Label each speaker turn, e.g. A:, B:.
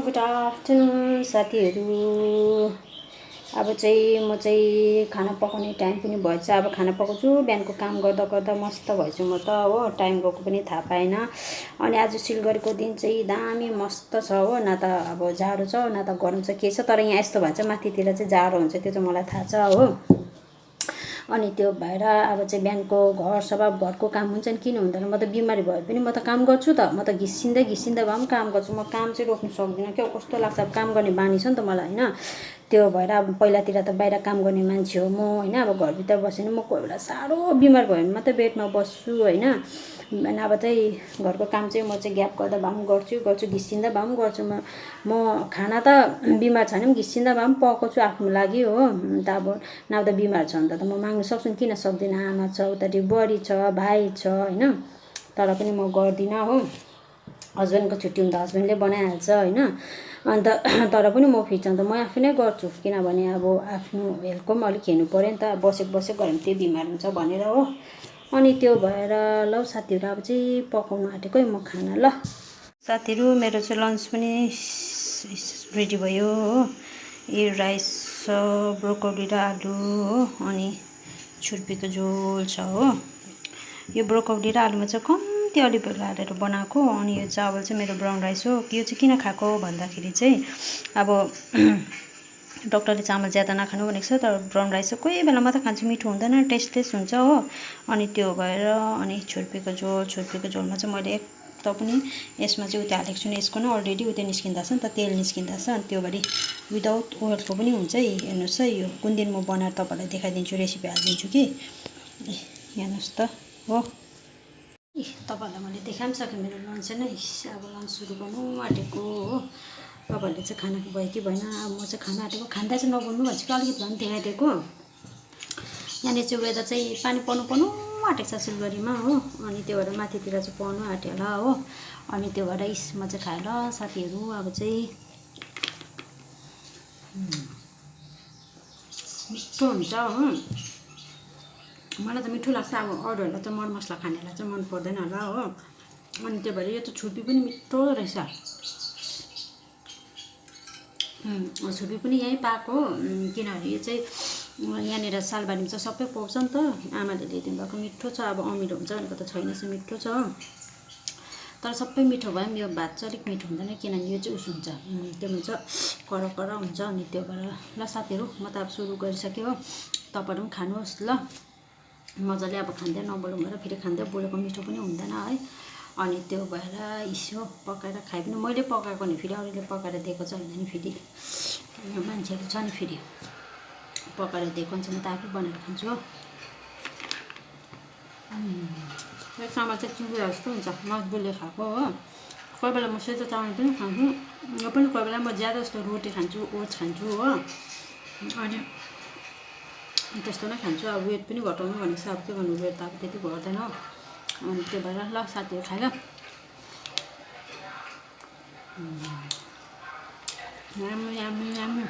A: Good afternoon साथीहरू। अब चाहिँ म चाहिँ खाना पकाउने टाइम पनि भएछ। अब खाना पकाउँछु। बिहानको काम गर्दा गर्दा मस्त भएछु म त हो। टाइम गएको पनि थाहा पाएन। अनि आज सिलगढीको दिन चाहिँ दामी मस्त छ हो। न त अब जाडो छ न त गरम छ, के छ, तर यहाँ यस्तो भन्छ माथितिर चाहिँ जाडो हुन्छ, त्यो चाहिँ मलाई थाहा छ हो। अनि त्यो भएर अब चाहिँ बिहानको घर सफा, घरको काम हुन्छ नि, किन हुँदैन। म त बिमारी भए पनि म त काम गर्छु त। म त घिसिँदै भए पनि काम गर्छु। म काम चाहिँ रोक्नु सक्दिनँ क्या। कस्तो लाग्छ, अब काम गर्ने बानी छ नि त मलाई होइन। त्यो भएर अब पहिलातिर त बाहिर काम गर्ने मान्छे हो म होइन। अब घरभित्र बसेन म कोही बेला साह्रो बिमार भयो भने मात्रै बेडमा बस्छु होइन। अब चाहिँ घरको काम चाहिँ म चाहिँ ग्याप गर्दा भए पनि गर्छु, घिसिँदा भए पनि गर्छु। म खाना त बिमार छैन पनि घिसिँदा भए पनि पकाउँछु आफ्नो लागि हो। अन्त अब नभए त बिमार छ भने त म माग्नु सक्छु नि, किन सक्दिनँ। आमा छ, उतापट्टि बुहारी छ, भाइ छ होइन। तर पनि म गर्दिनँ हो। हस्बेन्डको छुट्टी हुँदा हस्बेन्डले बनाइहाल्छ होइन। अन्त तर पनि म फिट्छ त म आफै नै गर्छु, किनभने अब आफ्नो हेल्थको पनि अलिक हेर्नु पऱ्यो नि त। बसेको गऱ्यो भने त्यो बिमार हुन्छ भनेर हो। अनि त्यो भएर ल साथीहरू अब चाहिँ पकाउनु आँटेको है म खाना। ल साथीहरू, मेरो चाहिँ लन्च पनि रेडी भयो हो। यो राइस छ, ब्रोकोली र आलु हो, अनि छुर्पीको झोल छ हो। यो ब्रोकोली र आलुमा चाहिँ कम्ती अलिभ ओइल हालेर बनाएको। अनि यो चावल चाहिँ मेरो ब्राउन राइस हो। यो चाहिँ किन खाएको भन्दाखेरि चाहिँ अब डक्टरले चामल ज्यादा नखानु भनेको छ, तर ब्राउन राइस चाहिँ कोही बेला मात्रै खान्छु, मिठो हुँदैन, टेस्टलेस हुन्छ हो। अनि त्यो भएर अनि छुर्पीको झोलमा चाहिँ मैले एक त पनि यसमा चाहिँ उता हालेको छु नि, यसको नै अलरेडी उता निस्किँदा छ नि त, तेल निस्किँदा छ। अनि त्यो भरि विदाउट ओइलको पनि हुन्छ है। हेर्नुहोस् है, यो कुन दिन म बनाएर तपाईँलाई देखाइदिन्छु, रेसिपी हालिदिन्छु कि। हेर्नुहोस् त हो। तपाईँहरूलाई मैले देखाइ पनि सकेँ मेरो लन्च नै। अब लन्च सुरु गर्नु आँटेको हो। तपाईँहरूले चाहिँ खाना भयो कि भएन। अब म चाहिँ खाना आँटेको, खाँदा चाहिँ नबोल्नु भन्छ कि अलिकति भए पनि देखाइदिएको। यहाँनिर चाहिँ वेदर चाहिँ पानी पर्नु आँटेको छ सिलगढीमा हो। अनि त्यो भएर माथितिर चाहिँ पर्नु आँट्यो होला हो। अनि त्यो भएर म चाहिँ खाएँ ल साथीहरू। अब चाहिँ मिठो हुन्छ हो। मलाई त मिठो लाग्छ। अब अरूहरूलाई चाहिँ मरमसला खानेलाई चाहिँ मन पर्दैन होला हो। अनि त्यो भएर यो त छुर्पी पनि मिठो रहेछ। छुर्पी पनि यहीँ पाएको, किनभने यो चाहिँ यहाँनिर सालबारीमा चाहिँ सबै पाउँछ नि त। आमाले ल्याइदिनु भएको मिठो छ। अब अमिलो हुन्छ भनेको त छैन, चाहिँ मिठो छ। तर सबै मिठो भए पनि यो भात चाहिँ अलिक मिठो हुँदैन, किनभने यो चाहिँ उस हुन्छ, त्यो भन्छ कर हुन्छ। अनि त्यो भएर ल साथीहरू, म त अब सुरु गरिसकेँ हो। तपाईँहरू पनि खानुहोस् ल मजाले। अब खाँदै नबोलौँ भनेर फेरि खाँदै बोलेको मिठो पनि हुँदैन है। अनि त्यो भएर यसो पकाएर खाए पनि मैले पकाएको नि, फेरि अरूले पकाएर दिएको छ भने नि, फेरि मान्छेहरू छ नि फेरि पकाएर दिएको हुन्छ, म त आफै बनाएर खान्छु हो। यो चामल चाहिँ चिउरा जस्तो हुन्छ, मजबुतले खाएको हो। कोही बेला म सेतो चामल पनि खान्छु। यो पनि कोही बेला म ज्यादा जस्तो रोटी खान्छु, ओट्स खान्छु हो। अनि त्यस्तो नै खान्छु। अब वेट पनि घटाउनु भनेको छ, अब के गर्नु, वेट त अब त्यति घट्दैन हो। अनि त्यो भएर ल साथीहरू खाएर यामी